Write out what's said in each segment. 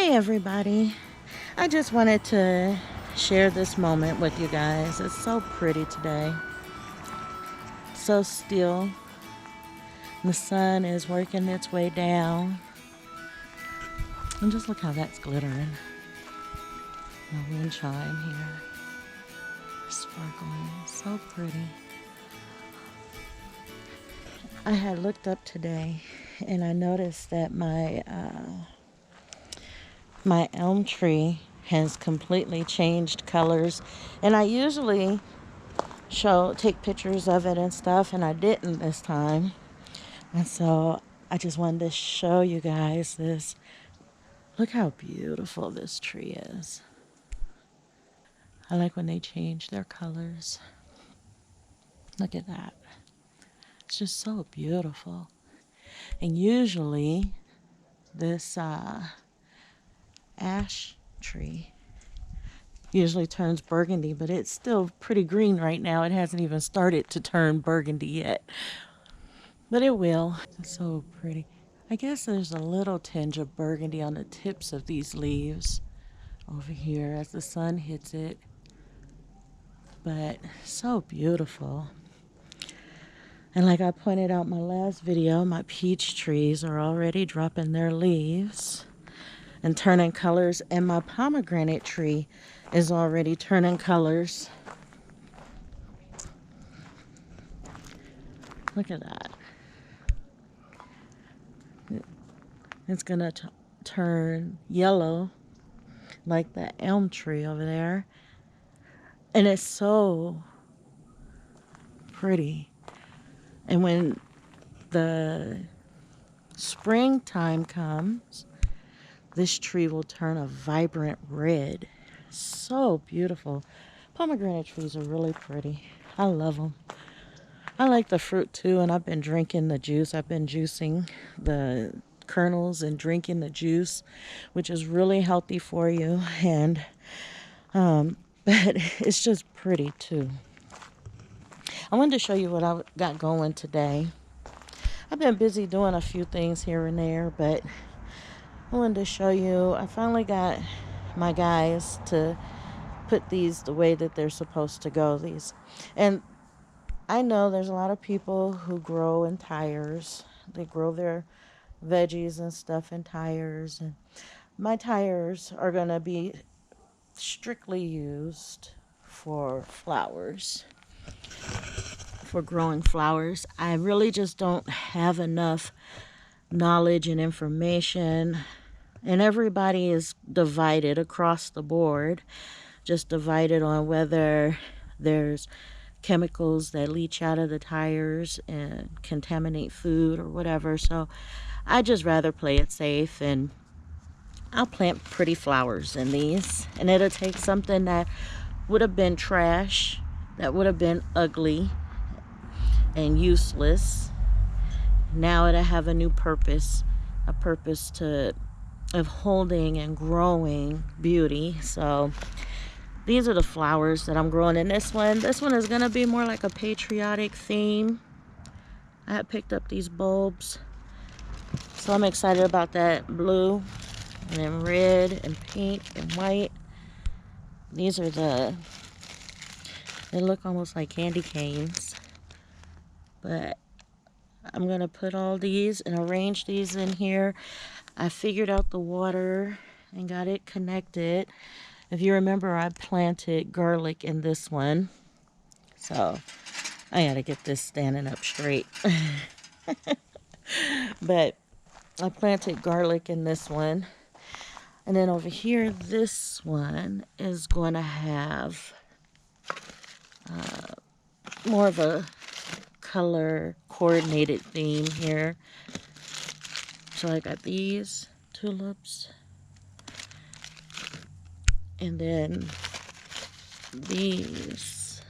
Hey everybody, I just wanted to share this moment with you guys. It's so pretty today, so still. The sun is working its way down, and just look how that's glittering. The wind chime here, sparkling, so pretty. I had looked up today and I noticed that my elm tree has completely changed colors, and I usually take pictures of it and stuff, and I didn't this time. And so I just wanted to show you guys this. Look how beautiful this tree is. I like when they change their colors. Look at that. It's just so beautiful. And usually this ash tree usually turns burgundy, but it's still pretty green right now. It hasn't even started to turn burgundy yet, but it will. It's so pretty. I guess there's a little tinge of burgundy on the tips of these leaves over here as the sun hits it, but so beautiful. And like I pointed out in my last video, my peach trees are already dropping their leaves and turning colors, and my pomegranate tree is already turning colors. Look at that. It's gonna turn yellow like that elm tree over there, and it's so pretty. And when the springtime comes, this tree will turn a vibrant red. So beautiful. Pomegranate trees are really pretty. I love them. I like the fruit too, and I've been drinking the juice. I've been juicing the kernels and drinking the juice, which is really healthy for you. And but it's just pretty too. I wanted to show you what I got going today. I've been busy doing a few things here and there, but I wanted to show you. I finally got my guys to put these the way that they're supposed to go. And I know there's a lot of people who grow in tires. They grow their veggies and stuff in tires, and my tires are going to be strictly used for flowers, for growing flowers. I really just don't have enough knowledge and information, and everybody is divided across the board, just divided on whether there's chemicals that leach out of the tires and contaminate food or whatever. So I just rather play it safe, and I'll plant pretty flowers in these, and it'll take something that would have been trash, that would have been ugly and useless. Now it'll have a new purpose, a purpose of holding and growing beauty. So these are the flowers that I'm growing in this one. This one is going to be more like a patriotic theme. I had picked up these bulbs, so I'm excited about that. Blue and then red and pink and white. These are they look almost like candy canes, but I'm going to put all these and arrange these in here. I figured out the water and got it connected. If you remember, I planted garlic in this one, so I gotta get this standing up straight. But I planted garlic in this one, and then over here, this one is going to have more of a color coordinated theme here. So I got these tulips, and then these,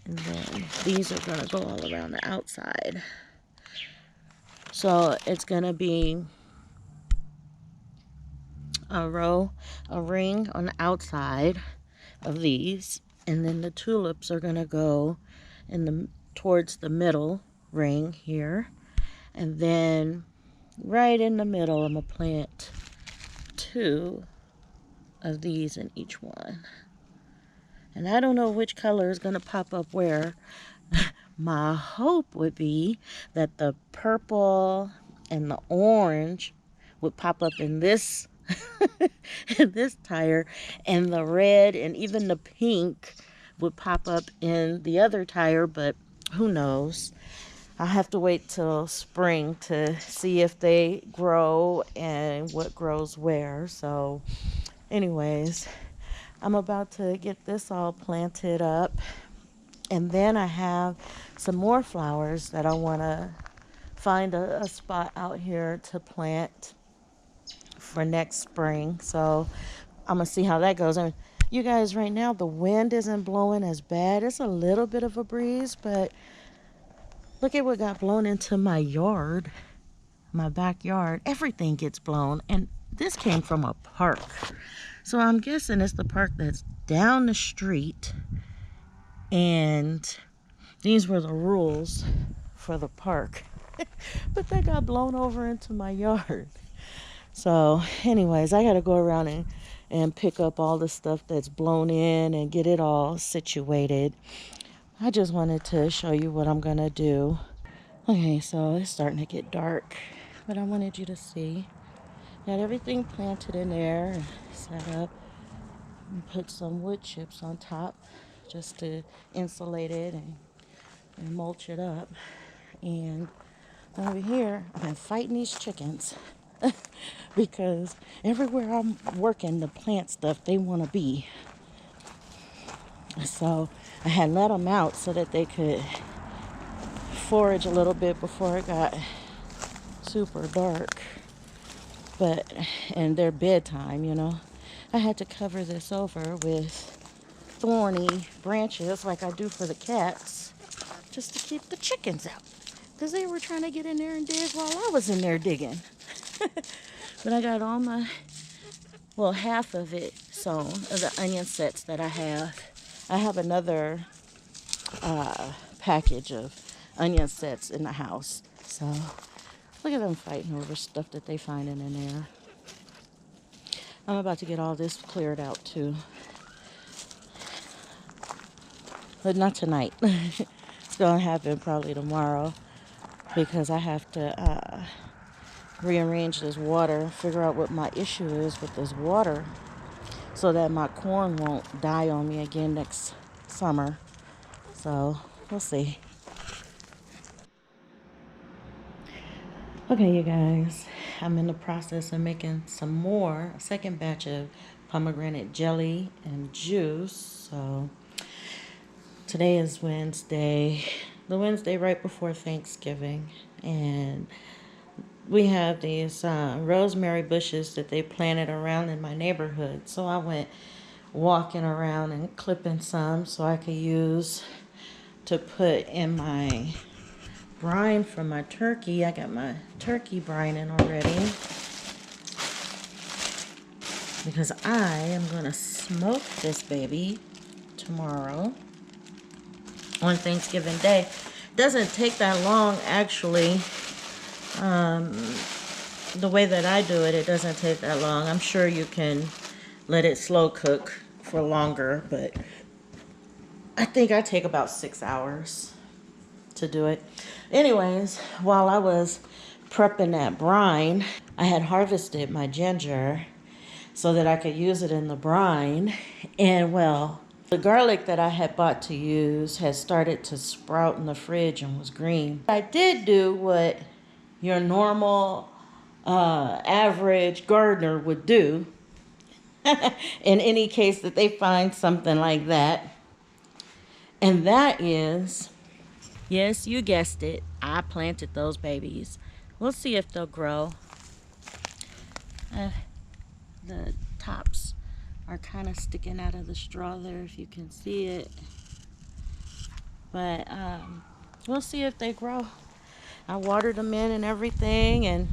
and then these are going to go all around the outside. So it's going to be a ring on the outside of these, and then the tulips are going to go towards the middle ring here, and then right in the middle. I'm going to plant 2 of these in each one. And I don't know which color is going to pop up where. My hope would be that the purple and the orange would pop up in this in this tire, and the red and even the pink would pop up in the other tire, but who knows. I'll have to wait till spring to see if they grow and what grows where. So anyways, I'm about to get this all planted up, and then I have some more flowers that I want to find a spot out here to plant for next spring. So I'm going to see how that goes. And you guys, right now the wind isn't blowing as bad. It's a little bit of a breeze, but look at what got blown into my yard, my backyard. Everything gets blown, and this came from a park. So I'm guessing it's the park that's down the street, and these were the rules for the park. But that got blown over into my yard. So anyways, I got to go around and pick up all the stuff that's blown in and get it all situated. I just wanted to show you what I'm going to do. Okay, so it's starting to get dark, but I wanted you to see. Got everything planted in there and set up, and put some wood chips on top just to insulate it and mulch it up. And over here, I've been fighting these chickens because everywhere I'm working to plant stuff, they want to be. So I had let them out so that they could forage a little bit before it got super dark. But in their bedtime, I had to cover this over with thorny branches like I do for the cats, just to keep the chickens out, because they were trying to get in there and dig while I was in there digging. But I got all half of it sown, of the onion sets that I have. I have another package of onion sets in the house. So look at them fighting over stuff that they finding in there. I'm about to get all this cleared out too. But not tonight. It's going to happen probably tomorrow, because I have to rearrange this water, figure out what my issue is with this water, so that my corn won't die on me again next summer. So we'll see. Okay, you guys, I'm in the process of making a second batch of pomegranate jelly and juice. So today is Wednesday, the Wednesday right before Thanksgiving, and we have these rosemary bushes that they planted around in my neighborhood. So I went walking around and clipping some so I could use to put in my brine for my turkey. I got my turkey brine in already, because I am going to smoke this baby tomorrow on Thanksgiving Day. Doesn't take that long, actually. The way that I do it, it doesn't take that long. I'm sure you can let it slow cook for longer, but I think I take about 6 hours to do it. Anyways, while I was prepping that brine, I had harvested my ginger so that I could use it in the brine. And well, the garlic that I had bought to use had started to sprout in the fridge and was green. I did do what your normal average gardener would do in any case that they find something like that. And that is, yes, you guessed it, I planted those babies. We'll see if they'll grow. The tops are kind of sticking out of the straw there, if you can see it. But we'll see if they grow. I watered them in and everything, and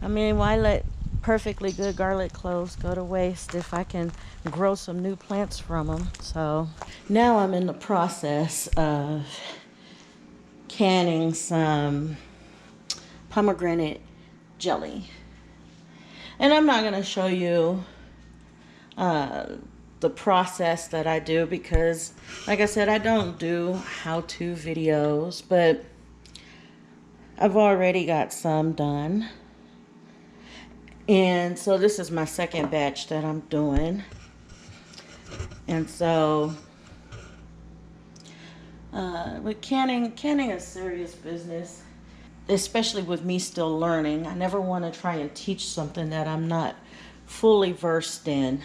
I mean, why let perfectly good garlic cloves go to waste if I can grow some new plants from them? So now I'm in the process of canning some pomegranate jelly. And I'm not going to show you uh, the process that I do because, like I said, I don't do how-to videos, but I've already got some done. And so this is my second batch that I'm doing. And so with canning is serious business, especially with me still learning. I never want to try and teach something that I'm not fully versed in.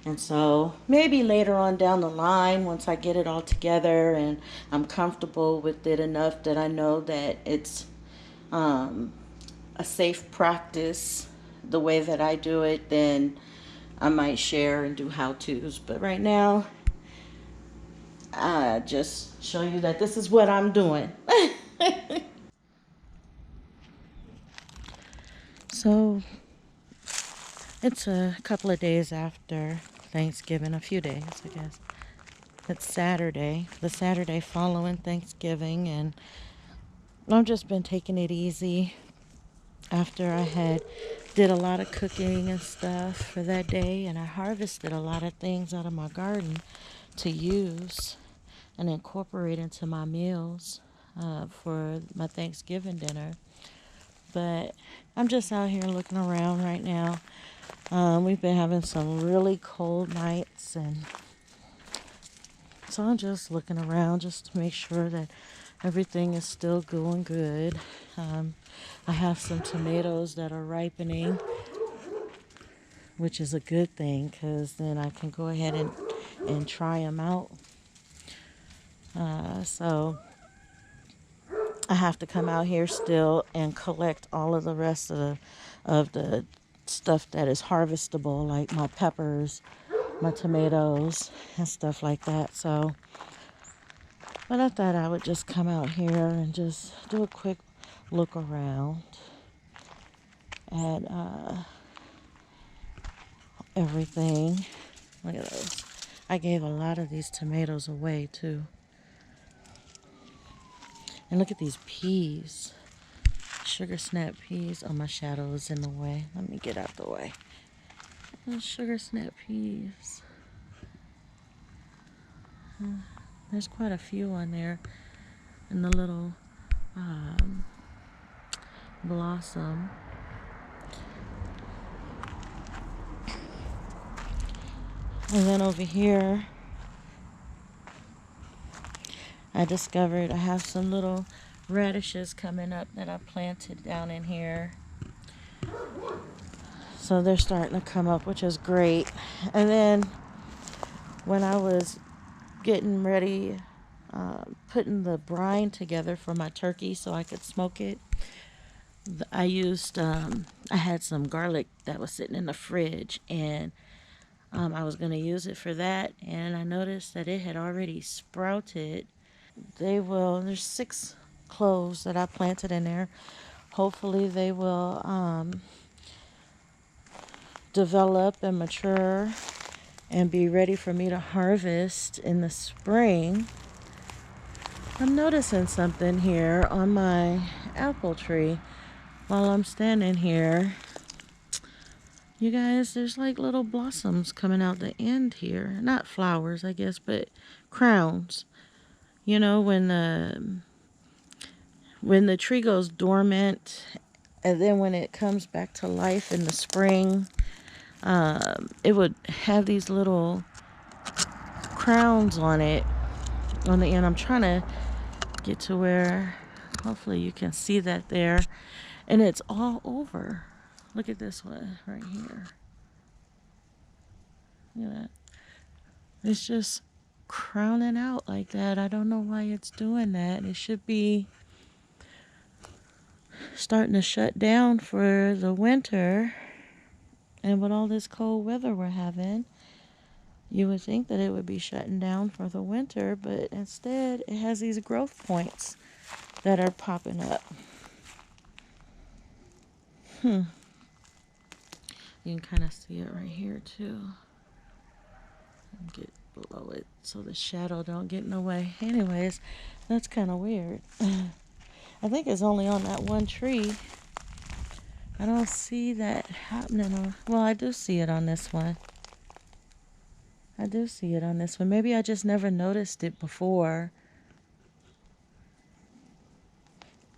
And so maybe later on down the line, once I get it all together and I'm comfortable with it enough that I know that it's a safe practice the way that I do it, then I might share and do how-tos. But right now, I just show you that this is what I'm doing. So it's a couple of days after Thanksgiving, a few days, I guess. It's Saturday, the Saturday following Thanksgiving, and I've just been taking it easy after I had did a lot of cooking and stuff for that day, and I harvested a lot of things out of my garden to use and incorporate into my meals for my Thanksgiving dinner. But I'm just out here looking around right now. We've been having some really cold nights, and so I'm just looking around just to make sure that everything is still going good. I have some tomatoes that are ripening, which is a good thing because then I can go ahead and try them out. So I have to come out here still and collect all of the rest of the stuff that is harvestable, like my peppers, my tomatoes, and stuff like that. So, but I thought I would just come out here and just do a quick look around at everything. Look at those. I gave a lot of these tomatoes away too. And look at these peas. Sugar snap peas. Oh, my shadow is in the way. Let me get out the way. Those sugar snap peas. There's quite a few on there. And the little blossom. And then over here, I discovered I have some little radishes coming up that I planted down in here. So they're starting to come up, which is great. And then when I was getting ready, putting the brine together for my turkey so I could smoke it, I used, I had some garlic that was sitting in the fridge, and I was going to use it for that, and I noticed that it had already sprouted. There's 6 cloves that I planted in there. Hopefully they will develop and mature and be ready for me to harvest in the spring. I'm noticing something here on my apple tree while I'm standing here. You guys, there's like little blossoms coming out the end here. Not flowers, I guess, but crowns. You know, when the tree goes dormant and then when it comes back to life in the spring, it would have these little crowns on it on the end. I'm trying to get to where hopefully you can see that there, and it's all over. Look at this one right here. Look at that. It's just crowning out like that. I don't know why it's doing that. It should be starting to shut down for the winter, and with all this cold weather we're having, you would think that it would be shutting down for the winter, but instead it has these growth points that are popping up. You can kind of see it right here too. Get below it so the shadow don't get in the way. Anyways, that's kind of weird. I think it's only on that one tree. I don't see that happening on, well, I do see it on this one. I do see it on this one. Maybe I just never noticed it before.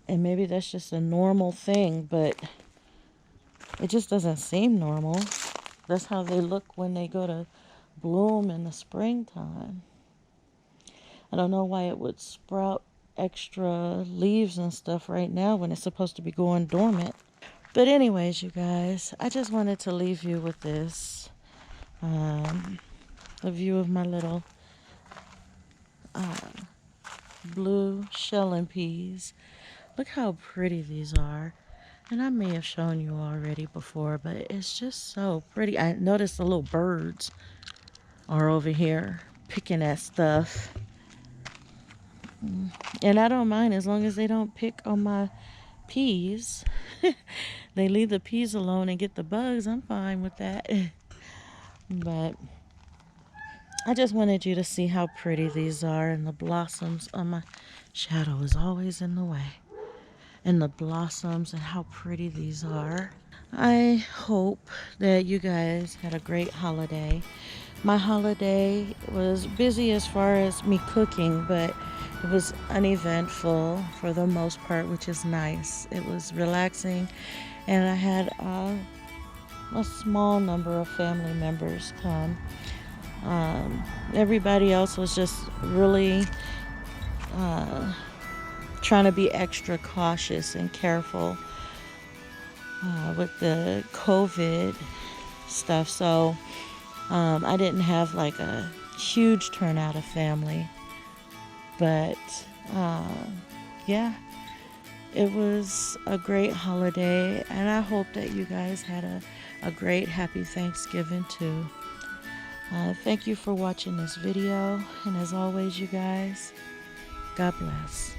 And maybe that's just a normal thing, but it just doesn't seem normal. That's how they look when they go to bloom in the springtime. I don't know why it would sprout extra leaves and stuff right now when it's supposed to be going dormant. But anyways, you guys, I just wanted to leave you with this. A view of my little blue shelling peas. Look how pretty these are. And I may have shown you already before, but it's just so pretty. I noticed the little birds are over here picking at stuff. And I don't mind as long as they don't pick on my peas. They leave the peas alone and get the bugs. I'm fine with that. But I just wanted you to see how pretty these are, and the blossoms on my shadow is always in the way. And the blossoms and how pretty these are. I hope that you guys had a great holiday. My holiday was busy as far as me cooking, but it was uneventful for the most part, which is nice. It was relaxing, and I had a small number of family members come. Everybody else was just really trying to be extra cautious and careful with the COVID stuff. So I didn't have like a huge turnout of family. But yeah, it was a great holiday, and I hope that you guys had a great, happy Thanksgiving too. Thank you for watching this video, and as always, you guys, God bless.